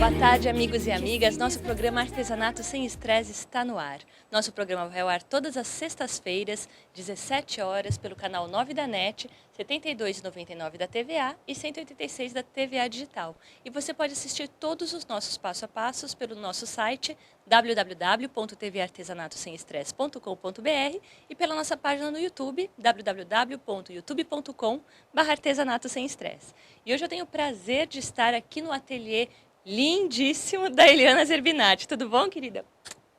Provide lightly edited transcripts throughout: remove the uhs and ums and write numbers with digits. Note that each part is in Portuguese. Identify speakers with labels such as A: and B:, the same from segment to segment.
A: Boa tarde, amigos e amigas. Nosso programa Artesanato Sem Estresse está no ar. Nosso programa vai ao ar todas as sextas-feiras, 17 horas, pelo canal 9 da NET, 72,99 da TVA e 186 da TVA Digital. E você pode assistir todos os nossos passo a passos pelo nosso site www.tvartesanatosemestresse.com.br e pela nossa página no YouTube, www.youtube.com/artesanato sem estresse. E hoje eu tenho o prazer de estar aqui no ateliê lindíssimo da Eliana Zerbinati. Tudo bom, querida?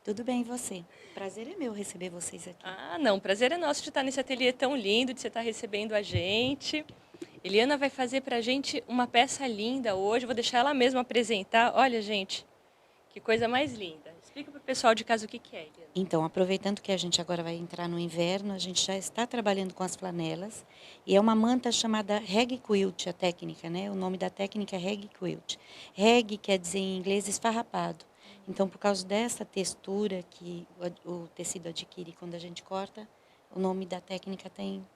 B: Tudo bem, e você? Prazer é meu receber vocês aqui.
A: Ah, não, o prazer é nosso de estar nesse ateliê tão lindo, de você estar recebendo a gente. Eliana vai fazer pra gente uma peça linda hoje, vou deixar ela mesma apresentar. Olha, gente, que coisa mais linda. Explica pro pessoal de casa o que é, Eliana.
B: Então, aproveitando que a gente agora vai entrar no inverno, a gente já está trabalhando com as flanelas. E é uma manta chamada Rag Quilt, a técnica, né? O nome da técnica é Rag Quilt. Rag quer dizer em inglês esfarrapado. Então, por causa dessa textura que o tecido adquire quando a gente corta, o nome da técnica tem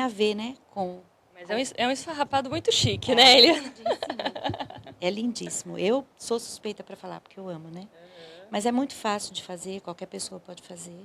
B: a ver, né, com...
A: Mas é um esfarrapado muito chique, né, Eliana?
B: É lindíssimo. Eu sou suspeita para falar, porque eu amo, né? Mas é muito fácil de fazer, qualquer pessoa pode fazer.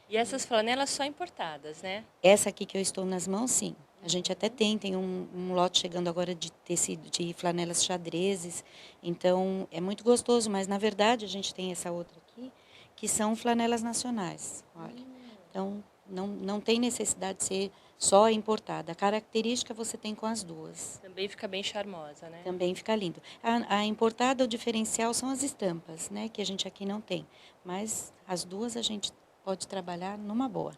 A: E essas flanelas só importadas, né?
B: Essa aqui que eu estou nas mãos, sim. A gente até tem um lote chegando agora de tecido, de flanelas xadrezes. Então, é muito gostoso, mas na verdade a gente tem essa outra aqui, que são flanelas nacionais. Olha. Então, não tem necessidade de ser só importada. A característica você tem com as duas.
A: Também fica bem charmosa, né?
B: Também fica lindo. A importada, o diferencial são as estampas, né? Que a gente aqui não tem. Mas as duas a gente pode trabalhar numa boa.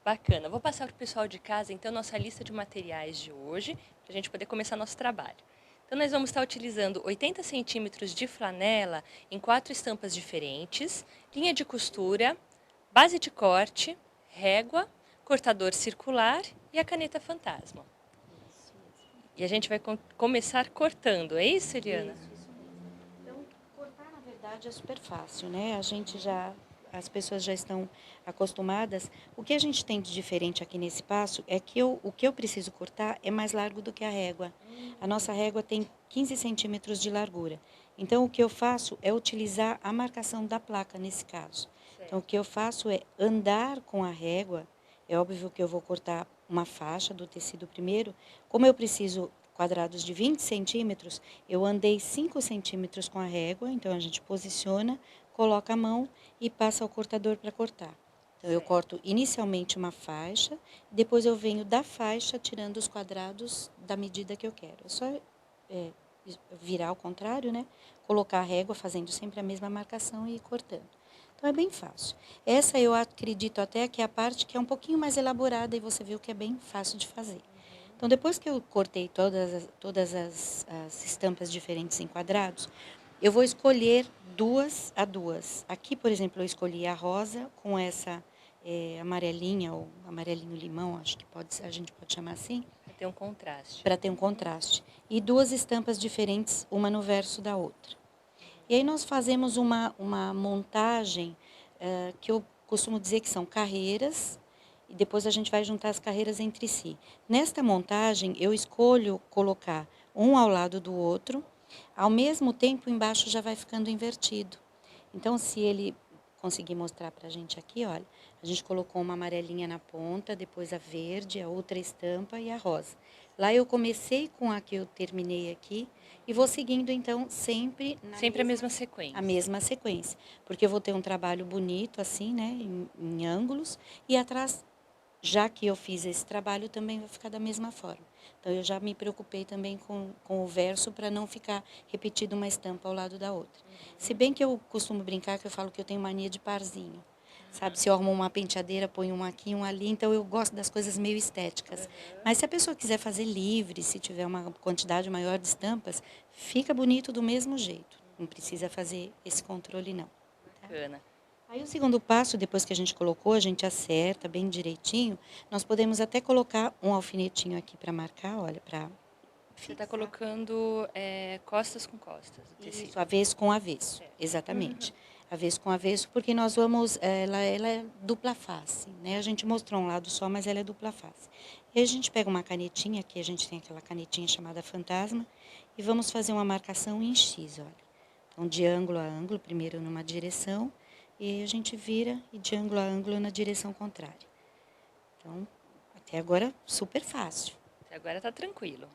A: Bacana. Vou passar para o pessoal de casa, então, nossa lista de materiais de hoje, para a gente poder começar nosso trabalho. Então, nós vamos estar utilizando 80 centímetros de flanela em 4 estampas diferentes, linha de costura, base de corte, régua, cortador circular e a caneta fantasma. E a gente vai começar cortando, é isso, Eliana?
B: Isso mesmo. Então, cortar, na verdade, é super fácil, né? As pessoas já estão acostumadas. O que a gente tem de diferente aqui nesse passo é que o que eu preciso cortar é mais largo do que a régua. A nossa régua tem 15 centímetros de largura. Então, o que eu faço é utilizar a marcação da placa nesse caso. Então, o que eu faço é andar com a régua. É óbvio que eu vou cortar uma faixa do tecido primeiro. Como eu preciso quadrados de 20 centímetros, eu andei 5 centímetros com a régua. Então, a gente posiciona, coloca a mão e passa ao cortador para cortar. Então, eu corto inicialmente uma faixa, depois eu venho da faixa tirando os quadrados da medida que eu quero. É só virar ao contrário, né? Colocar a régua fazendo sempre a mesma marcação e ir cortando. Então, é bem fácil. Essa eu acredito até que é a parte que é um pouquinho mais elaborada e você viu que é bem fácil de fazer. Então, depois que eu cortei todas as estampas diferentes em quadrados, eu vou escolher duas a duas. Aqui, por exemplo, eu escolhi a rosa com essa amarelinha ou amarelinho limão, acho que a gente pode chamar assim.
A: Para ter um contraste.
B: Para ter um contraste. E duas estampas diferentes, uma no verso da outra. E aí nós fazemos uma montagem que eu costumo dizer que são carreiras, e depois a gente vai juntar as carreiras entre si. Nesta montagem, eu escolho colocar um ao lado do outro, ao mesmo tempo embaixo já vai ficando invertido. Então, se ele conseguir mostrar para a gente aqui, olha, a gente colocou uma amarelinha na ponta, depois a verde, a outra estampa e a rosa. Lá eu comecei com a que eu terminei aqui e vou seguindo, então, sempre
A: a mesma sequência.
B: A mesma sequência. Porque eu vou ter um trabalho bonito, assim, né, em ângulos, e atrás, já que eu fiz esse trabalho, também vai ficar da mesma forma. Então, eu já me preocupei também com o verso para não ficar repetido uma estampa ao lado da outra. Se bem que eu costumo brincar que eu falo que eu tenho mania de parzinho. Sabe, se eu arrumo uma penteadeira, ponho um aqui, um ali, então eu gosto das coisas meio estéticas. Mas se a pessoa quiser fazer livre, se tiver uma quantidade maior de estampas, fica bonito do mesmo jeito. Não precisa fazer esse controle, não.
A: Bacana.
B: Aí o segundo passo, depois que a gente colocou, a gente acerta bem direitinho. Nós podemos até colocar um alfinetinho aqui para marcar, olha, para...
A: Você está colocando costas com costas.
B: Isso, avesso com avesso, exatamente. Avesso com avesso, porque nós vamos... Ela é dupla face, né? A gente mostrou um lado só, mas ela é dupla face. E a gente pega uma canetinha, aqui a gente tem aquela canetinha chamada fantasma, e vamos fazer uma marcação em X, olha. Então, de ângulo a ângulo, primeiro numa direção, e a gente vira e de ângulo a ângulo na direção contrária. Então, até agora, super fácil.
A: Até agora tá tranquilo.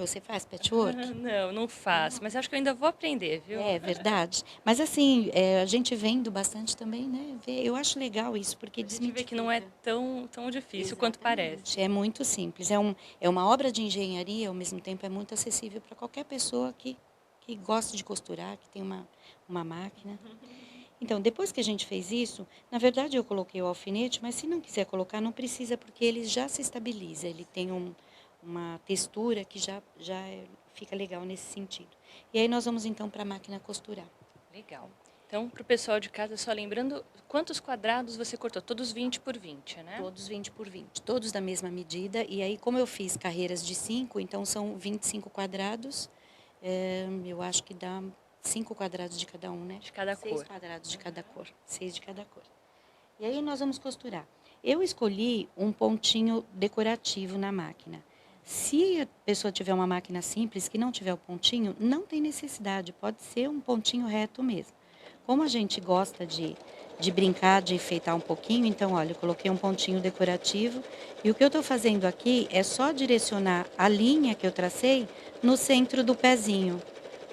B: Você faz patchwork?
A: Não, não faço, mas acho que eu ainda vou aprender, viu?
B: É verdade. Mas assim, a gente vendo bastante também, né? Eu acho legal isso, porque
A: A gente vê que não é tão difícil quanto parece.
B: É muito simples. É uma obra de engenharia, ao mesmo tempo é muito acessível para qualquer pessoa que gosta de costurar, que tem uma máquina. Então, depois que a gente fez isso, na verdade eu coloquei o alfinete, mas se não quiser colocar, não precisa, porque ele já se estabiliza. Ele tem uma textura que fica legal nesse sentido. E aí nós vamos então para a máquina costurar.
A: Legal. Então, para o pessoal de casa, só lembrando, quantos quadrados você cortou? Todos 20 por 20, né?
B: Todos 20 por 20, todos da mesma medida. E aí, como eu fiz carreiras de 5, então são 25 quadrados. Eu acho que dá 5 quadrados de cada um, né?
A: De cada
B: 6
A: cor.
B: quadrados de cada cor. 6 de cada cor. E aí nós vamos costurar. Eu escolhi um pontinho decorativo na máquina. Se a pessoa tiver uma máquina simples, que não tiver o pontinho, não tem necessidade. Pode ser um pontinho reto mesmo. Como a gente gosta de brincar, de enfeitar um pouquinho, então, olha, eu coloquei um pontinho decorativo. E o que eu estou fazendo aqui é só direcionar a linha que eu tracei no centro do pezinho.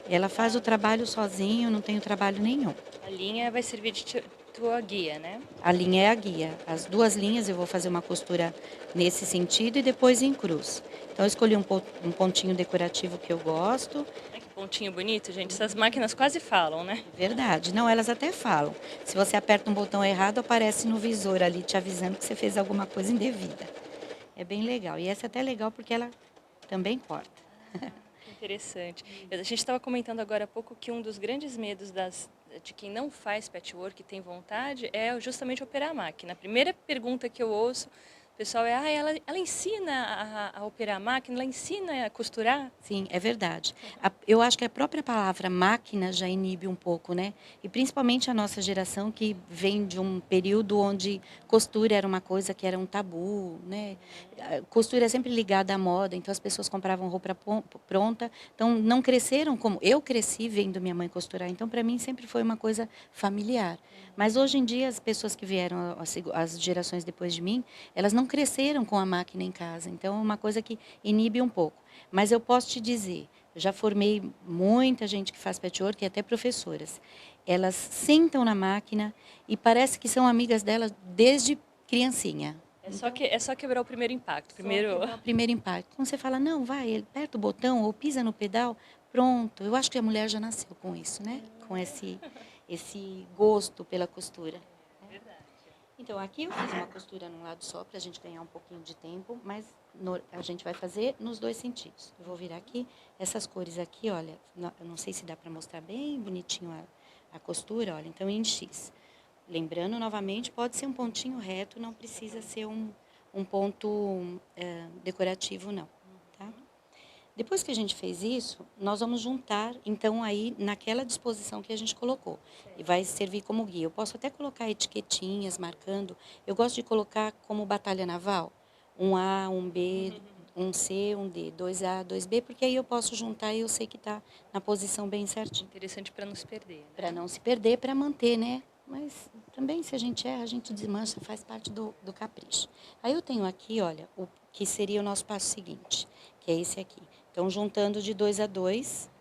B: Ela faz o trabalho sozinho, não tem trabalho nenhum.
A: A linha vai servir de tua guia, né?
B: A linha é a guia. As duas linhas eu vou fazer uma costura nesse sentido e depois em cruz. Então, eu escolhi um pontinho decorativo que eu gosto.
A: Ai, que pontinho bonito, gente. Essas máquinas quase falam, né?
B: Verdade. Não, elas até falam. Se você aperta um botão errado, aparece no visor ali te avisando que você fez alguma coisa indevida. É bem legal. E essa é até legal porque ela também corta.
A: Que interessante. A gente estava comentando agora há pouco que um dos grandes medos de quem não faz patchwork e tem vontade é justamente operar a máquina. A primeira pergunta que eu ouço, pessoal, é: ela ensina a operar a máquina, ela ensina a costurar?
B: Sim, é verdade. Eu acho que a própria palavra máquina já inibe um pouco, né? E principalmente a nossa geração que vem de um período onde costura era uma coisa que era um tabu, né? A costura é sempre ligada à moda, então as pessoas compravam roupa pronta, então não cresceram como eu cresci vendo minha mãe costurar, então para mim sempre foi uma coisa familiar. Mas hoje em dia as pessoas que vieram, as gerações depois de mim, elas não cresceram com a máquina em casa, então é uma coisa que inibe um pouco. Mas eu posso te dizer, eu já formei muita gente que faz patchwork, e até professoras. Elas sentam na máquina e parece que são amigas delas desde criancinha.
A: É só quebrar o primeiro impacto.
B: O primeiro impacto. Quando você fala, não, vai, aperta o botão ou pisa no pedal, pronto. Eu acho que a mulher já nasceu com isso, né? Com esse gosto pela costura. Então, aqui eu fiz uma costura num lado só, para a gente ganhar um pouquinho de tempo, mas a gente vai fazer nos dois sentidos. Eu vou virar aqui, essas cores aqui, olha, eu não sei se dá para mostrar bem bonitinho a costura, olha, então em X. Lembrando, novamente, pode ser um pontinho reto, não precisa ser um ponto decorativo, não. Tá? Depois que a gente fez isso, nós vamos juntar, então, aí naquela disposição que a gente colocou. E vai servir como guia. Eu posso até colocar etiquetinhas marcando. Eu gosto de colocar como batalha naval. Um A, um B, um C, um D. 2A, 2B, porque aí eu posso juntar e eu sei que está na posição bem certinho.
A: Interessante para não se perder. Né?
B: Para não se perder, para manter, né? Mas também, se a gente erra, a gente desmancha, faz parte do capricho. Aí eu tenho aqui, olha, o que seria o nosso passo seguinte, que é esse aqui. Então, juntando de 2 a 2,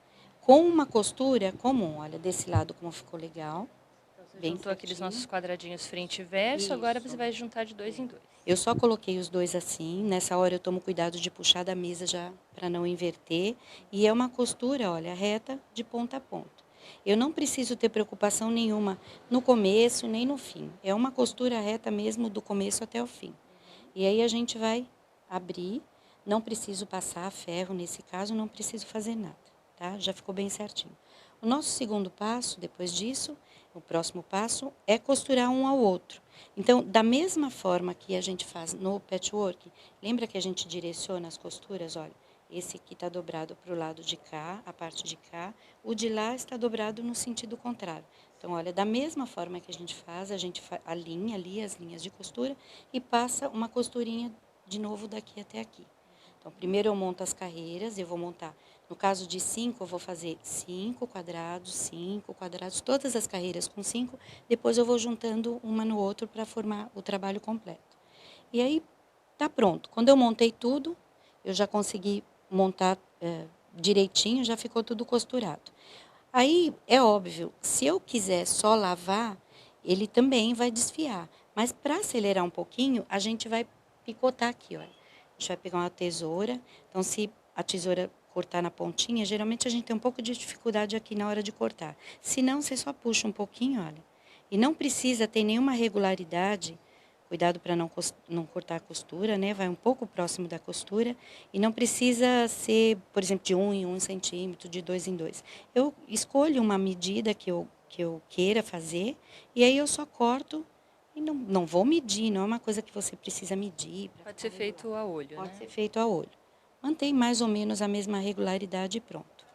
B: com uma costura comum. Olha, desse lado como ficou legal.
A: Então, você juntou aqueles nossos quadradinhos frente e verso,
B: Isso.
A: Agora você vai juntar de 2 em 2.
B: Eu só coloquei os dois assim. Nessa hora eu tomo cuidado de puxar da mesa já para não inverter. E é uma costura, olha, reta de ponta a ponta. Eu não preciso ter preocupação nenhuma no começo nem no fim. É uma costura reta mesmo do começo até o fim. E aí a gente vai abrir. Não preciso passar ferro nesse caso, não preciso fazer nada, tá? Já ficou bem certinho. O nosso segundo passo, depois disso, o próximo passo é costurar um ao outro. Então, da mesma forma que a gente faz no patchwork, lembra que a gente direciona as costuras? Olha, esse aqui está dobrado para o lado de cá, a parte de cá. O de lá está dobrado no sentido contrário. Então, olha, da mesma forma que a gente alinha ali as linhas de costura e passa uma costurinha de novo daqui até aqui. Então, primeiro eu monto as carreiras, eu vou montar No caso de 5, eu vou fazer 5 quadrados, todas as carreiras com 5. Depois eu vou juntando uma no outro para formar o trabalho completo. E aí tá pronto. Quando eu montei tudo, eu já consegui montar direitinho, já ficou tudo costurado. Aí é óbvio, se eu quiser só lavar, ele também vai desfiar. Mas para acelerar um pouquinho, a gente vai picotar aqui, olha. A gente vai pegar uma tesoura. Então, se a tesoura cortar na pontinha, geralmente a gente tem um pouco de dificuldade aqui na hora de cortar. Se não, você só puxa um pouquinho, olha. E não precisa ter nenhuma regularidade. Cuidado para não cortar a costura, né? Vai um pouco próximo da costura. E não precisa ser, por exemplo, de 1 em 1 centímetro, de 2 em 2. Eu escolho uma medida que eu queira fazer, e aí eu só corto e não vou medir, não é uma coisa que você precisa medir.
A: Pode ser feito a olho,
B: Pode
A: né?
B: ser feito a olho. Mantém mais ou menos a mesma regularidade e pronto.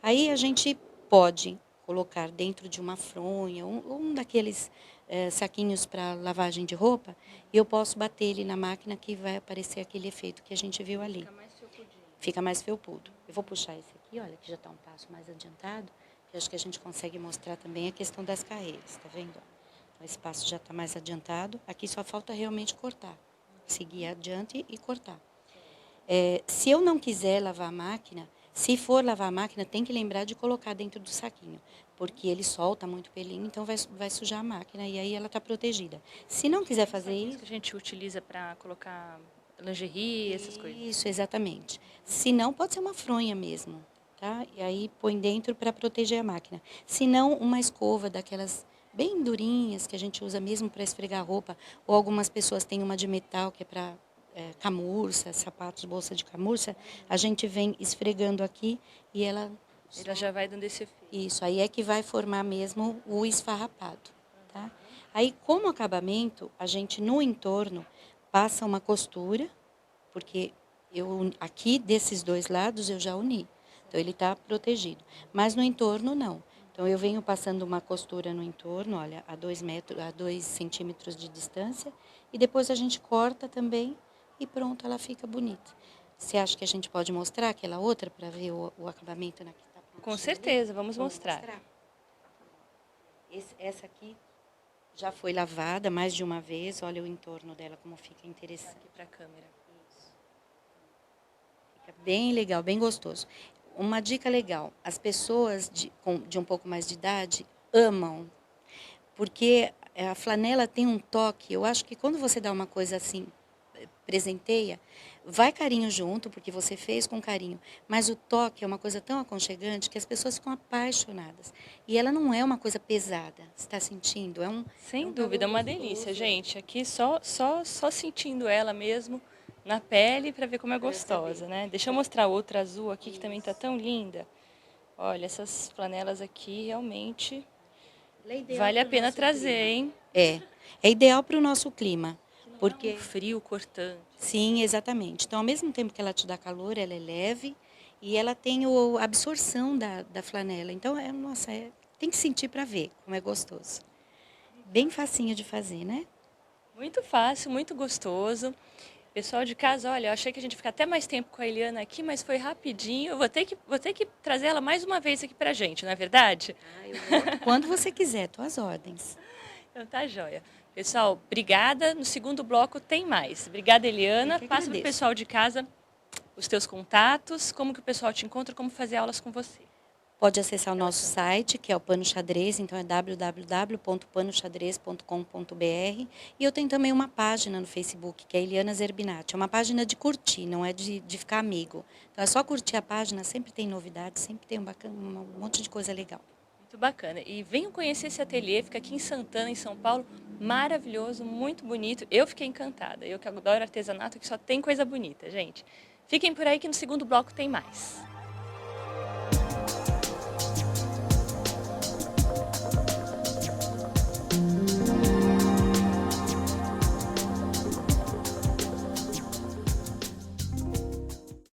B: Aí a gente pode colocar dentro de uma fronha, um daqueles saquinhos para lavagem de roupa, e eu posso bater ele na máquina que vai aparecer aquele efeito que a gente viu ali.
A: Fica mais felpudinho.
B: Fica mais felpudo. Eu vou puxar esse aqui, olha, que já está um passo mais adiantado, que acho que a gente consegue mostrar também a questão das carreiras, tá vendo? Então, esse passo já está mais adiantado. Aqui só falta realmente cortar. Seguir adiante e cortar. Se eu não quiser lavar a máquina, se for lavar a máquina, tem que lembrar de colocar dentro do saquinho, porque ele solta muito pelinho, então vai sujar a máquina e aí ela está protegida. Se não quiser fazer
A: Isso
B: isso...
A: que a gente utiliza para colocar lingerie, essas coisas.
B: Isso, exatamente. Se não, pode ser uma fronha mesmo, tá? E aí põe dentro para proteger a máquina. Se não, uma escova daquelas bem durinhas que a gente usa mesmo para esfregar a roupa, ou algumas pessoas têm uma de metal que é para camurça, sapatos, bolsa de camurça, a gente vem esfregando aqui e ela
A: Já vai dando esse efeito.
B: isso, aí é que vai formar mesmo o esfarrapado, tá? Aí, como acabamento, a gente no entorno passa uma costura, porque aqui desses dois lados eu já uni, então ele está protegido. Mas no entorno não. Então eu venho passando uma costura no entorno, olha, a 2 centímetros de distância, e depois a gente corta também e pronto, ela fica bonita. Você acha que a gente pode mostrar aquela outra para ver o acabamento na que está prontinha?
A: Com certeza, vamos mostrar.
B: Essa aqui já foi lavada mais de uma vez. Olha o entorno dela, como fica interessante.
A: Aqui para a câmera.
B: Isso. Fica bem legal, bem gostoso. Uma dica legal, as pessoas de um pouco mais de idade amam, porque a flanela tem um toque. Eu acho que quando você dá uma coisa assim, presenteia, vai carinho junto, porque você fez com carinho, mas o toque é uma coisa tão aconchegante que as pessoas ficam apaixonadas. E ela não é uma coisa pesada, você está sentindo?
A: Sem dúvida, é uma delícia, gente. Aqui só sentindo ela mesmo na pele para ver como é gostosa, né? Deixa eu mostrar outra azul aqui que também está tão linda. Olha, essas flanelas aqui realmente vale a pena trazer, hein?
B: É ideal para o nosso clima. Porque
A: é um frio cortante.
B: Sim, exatamente. Então, ao mesmo tempo que ela te dá calor, ela é leve e ela tem a absorção da flanela. Então, nossa, tem que sentir para ver como é gostoso. Bem facinho de fazer, né?
A: Muito fácil, muito gostoso. Pessoal de casa, olha, eu achei que a gente ia ficar até mais tempo com a Eliana aqui, mas foi rapidinho. Eu vou ter que trazer ela mais uma vez aqui pra gente, não é verdade?
B: Quando você quiser, tuas ordens.
A: Então tá joia. Pessoal, obrigada. No segundo bloco tem mais. Obrigada, Eliana. Passa para o pessoal de casa os teus contatos, como que o pessoal te encontra, como fazer aulas com você.
B: Pode acessar o nosso site, que é o Pano Xadrez, então é www.panoxadrez.com.br. E eu tenho também uma página no Facebook, que é Eliana Zerbinati. É uma página de curtir, não é de ficar amigo. Então é só curtir a página, sempre tem novidades, sempre tem um monte de coisa legal.
A: Muito bacana. E venham conhecer esse ateliê, fica aqui em Santana, em São Paulo. Maravilhoso, muito bonito. Eu fiquei encantada. Eu que adoro artesanato, que só tem coisa bonita, gente. Fiquem por aí que no segundo bloco tem mais.